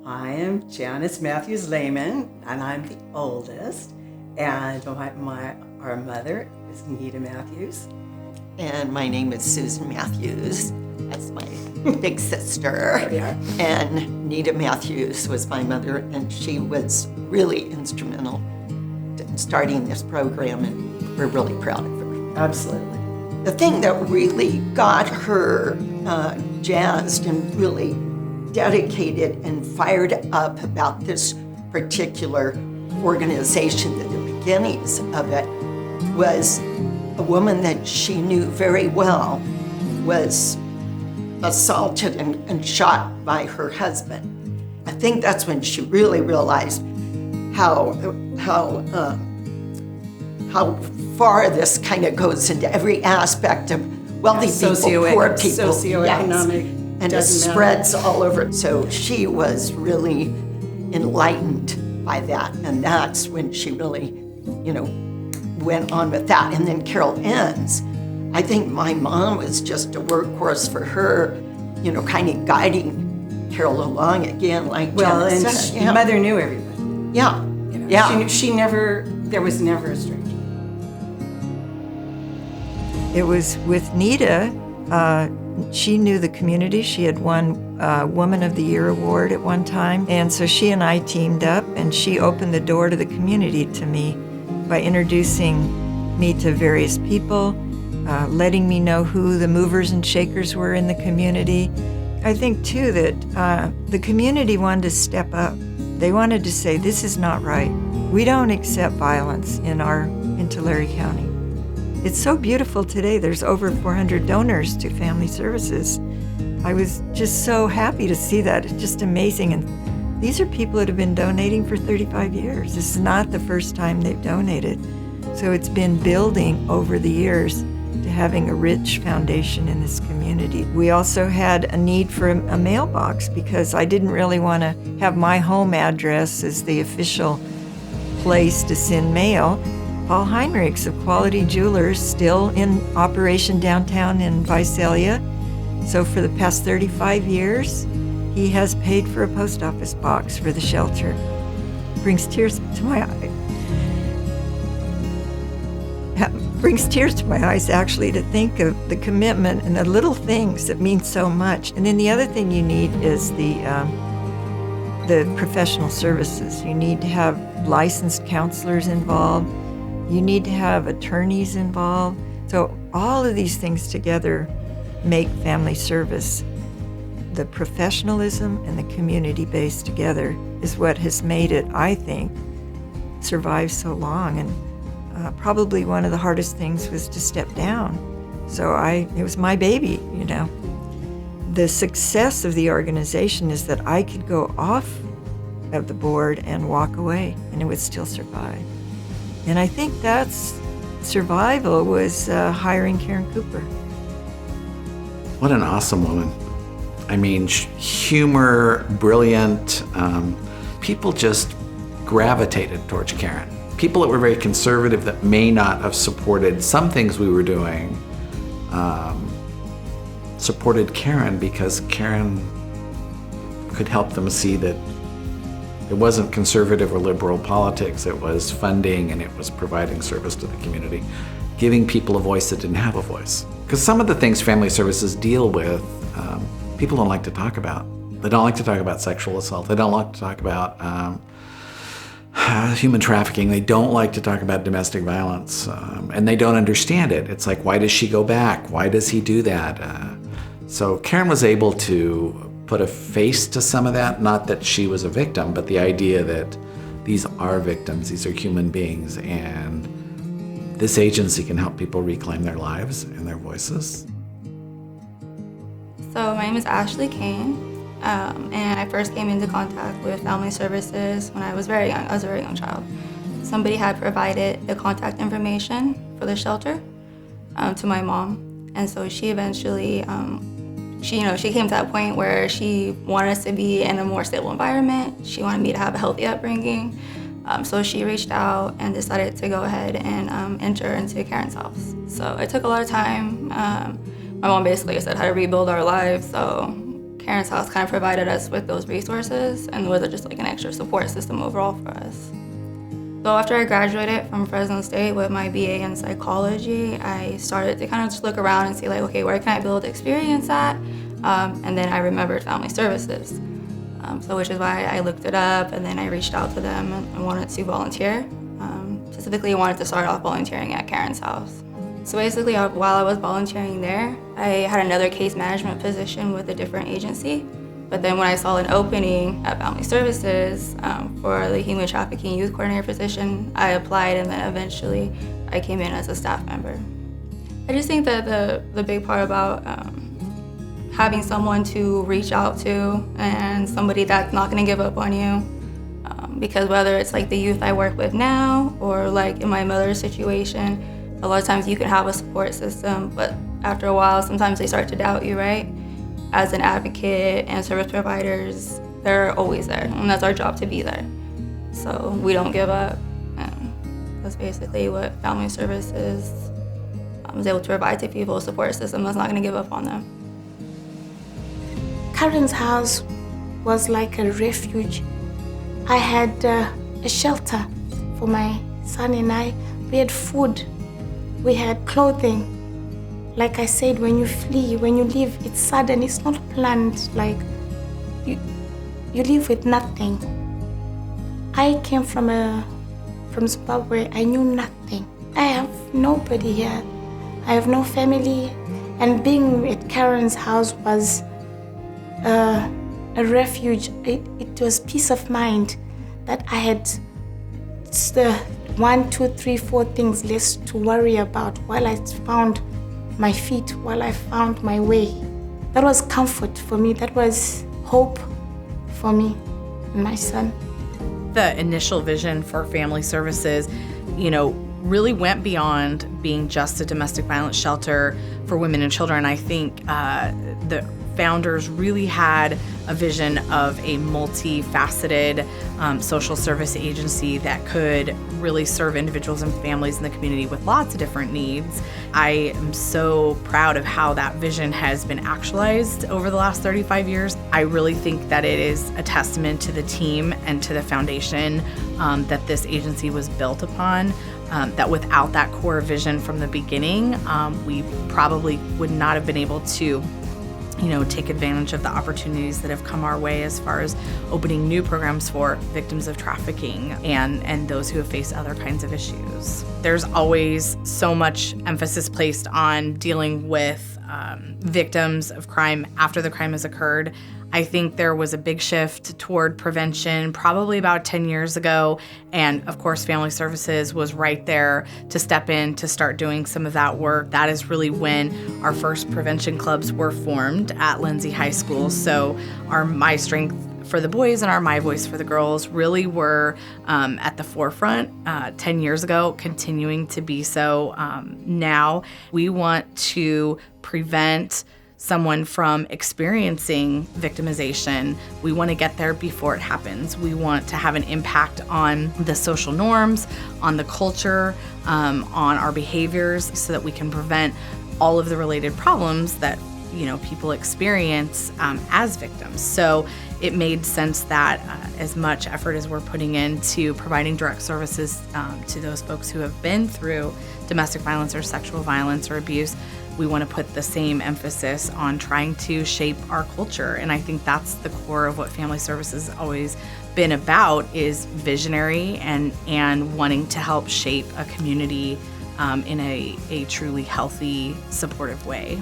I am Janice Matthews Lehman, and I'm the oldest. And our mother is Nita Matthews. And my name is Susan Matthews. That's my big sister. Yeah. And Nita Matthews was my mother, and she was really instrumental in starting this program, and we're really proud of her. Absolutely. The thing that really got her jazzed and really dedicated and fired up about this particular organization at the beginnings of it was a woman that she knew very well was assaulted and shot by her husband. I think that's when she really realized how far this kind of goes into every aspect of wealthy people, poor people, socioeconomic, and it spreads all over. So she was really enlightened by that, and that's when she really, went on with that. And then Carol Enns, I think my mom was just a workhorse for her, kind of guiding Carol along again, like Janice said. And mother knew everybody. Yeah, There was never a stranger. It was with Nita. She knew the community. She had won Woman of the Year award at one time. And so she and I teamed up, and she opened the door to the community to me by introducing me to various people, letting me know who the movers and shakers were in the community. I think, too, that the community wanted to step up. They wanted to say, this is not right. We don't accept violence in Tulare County. It's so beautiful today. There's over 400 donors to family services. I was just so happy to see that. It's just amazing. And these are people that have been donating for 35 years. This is not the first time they've donated. So it's been building over the years to having a rich foundation in this community. We also had a need for a mailbox because I didn't really want to have my home address as the official place to send mail. Paul Heinrichs of Quality Jewelers, still in operation downtown in Visalia. So for the past 35 years, he has paid for a post office box for the shelter. Brings tears to my eyes. Brings tears to my eyes, actually, to think of the commitment and the little things that mean so much. And then the other thing you need is the professional services. You need to have licensed counselors involved. You need to have attorneys involved. So all of these things together make family service. The professionalism and the community base together is what has made it, I think, survive so long. And probably one of the hardest things was to step down. So it was my baby, The success of the organization is that I could go off of the board and walk away, and it would still survive. And I think that's survival was hiring Karen Cooper. What an awesome woman. I mean, humor, brilliant. People just gravitated towards Karen. People that were very conservative that may not have supported some things we were doing supported Karen because Karen could help them see that it wasn't conservative or liberal politics, it was funding and it was providing service to the community, giving people a voice that didn't have a voice. Because some of the things family services deal with, people don't like to talk about. They don't like to talk about sexual assault. They don't like to talk about human trafficking. They don't like to talk about domestic violence, and they don't understand it. It's like, why does she go back? Why does he do that? So Karen was able to put a face to some of that, not that she was a victim, but the idea that these are victims, these are human beings, and this agency can help people reclaim their lives and their voices. So my name is Ashley Kane, and I first came into contact with family services when I was very young. I was a very young child. Somebody had provided the contact information for the shelter to my mom, and so she eventually she came to that point where she wanted us to be in a more stable environment. She wanted me to have a healthy upbringing. So she reached out and decided to go ahead and enter into Karen's house. So it took a lot of time. My mom basically said how to rebuild our lives. So Karen's House kind of provided us with those resources and was just like an extra support system overall for us. So after I graduated from Fresno State with my BA in psychology, I started to kind of just look around and see like, okay, where can I build experience at? And then I remembered family services. So which is why I looked it up, and then I reached out to them and wanted to volunteer. Specifically, I wanted to start off volunteering at Karen's House. So basically, while I was volunteering there, I had another case management position with a different agency. But then when I saw an opening at Family Services for the Human Trafficking Youth Coordinator position, I applied, and then eventually I came in as a staff member. I just think that the big part about having someone to reach out to and somebody that's not going to give up on you, because whether it's like the youth I work with now or like in my mother's situation, a lot of times you can have a support system, but after a while, sometimes they start to doubt you, right? As an advocate and service providers, they're always there, and that's our job to be there. So we don't give up. And that's basically what Family Services is able to provide to people, a support system that's not going to give up on them. Karen's House was like a refuge. I had a shelter for my son and I. We had food, we had clothing. Like I said, when you flee, when you leave, it's sudden, it's not planned. Like you leave with nothing. I came from Zimbabwe. I knew nothing. I have nobody here. I have no family, and being at Karen's House was a refuge. It was peace of mind that I had the 1, 2, 3, 4 things less to worry about while I found my feet, while I found my way. That was comfort for me. That was hope for me and my son. The initial vision for Family Services, really went beyond being just a domestic violence shelter for women and children. I think the founders really had a vision of a multifaceted social service agency that could really serve individuals and families in the community with lots of different needs. I am so proud of how that vision has been actualized over the last 35 years. I really think that it is a testament to the team and to the foundation that this agency was built upon. That without that core vision from the beginning, we probably would not have been able to take advantage of the opportunities that have come our way as far as opening new programs for victims of trafficking and those who have faced other kinds of issues. There's always so much emphasis placed on dealing with victims of crime after the crime has occurred. I think there was a big shift toward prevention probably about 10 years ago. And of course, Family Services was right there to step in to start doing some of that work. That is really when our first prevention clubs were formed at Lindsay High School. So our My Strength for the boys and our My Voice for the girls really were at the forefront 10 years ago, continuing to be so now. We want to prevent someone from experiencing victimization. We want to get there before it happens. We want to have an impact on the social norms, on the culture, on our behaviors, so that we can prevent all of the related problems that people experience as victims. So it made sense that as much effort as we're putting into providing direct services to those folks who have been through domestic violence or sexual violence or abuse, we want to put the same emphasis on trying to shape our culture. And I think that's the core of what Family Services has always been about, is visionary and wanting to help shape a community in a truly healthy, supportive way.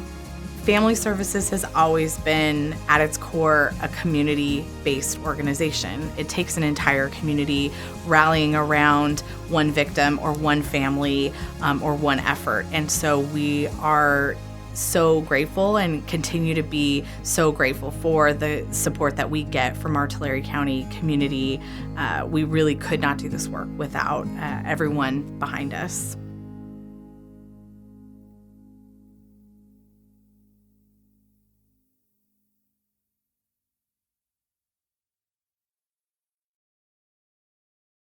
Family Services has always been, at its core, a community-based organization. It takes an entire community rallying around one victim or one family or one effort. And so we are so grateful and continue to be so grateful for the support that we get from our Tulare County community. We really could not do this work without everyone behind us.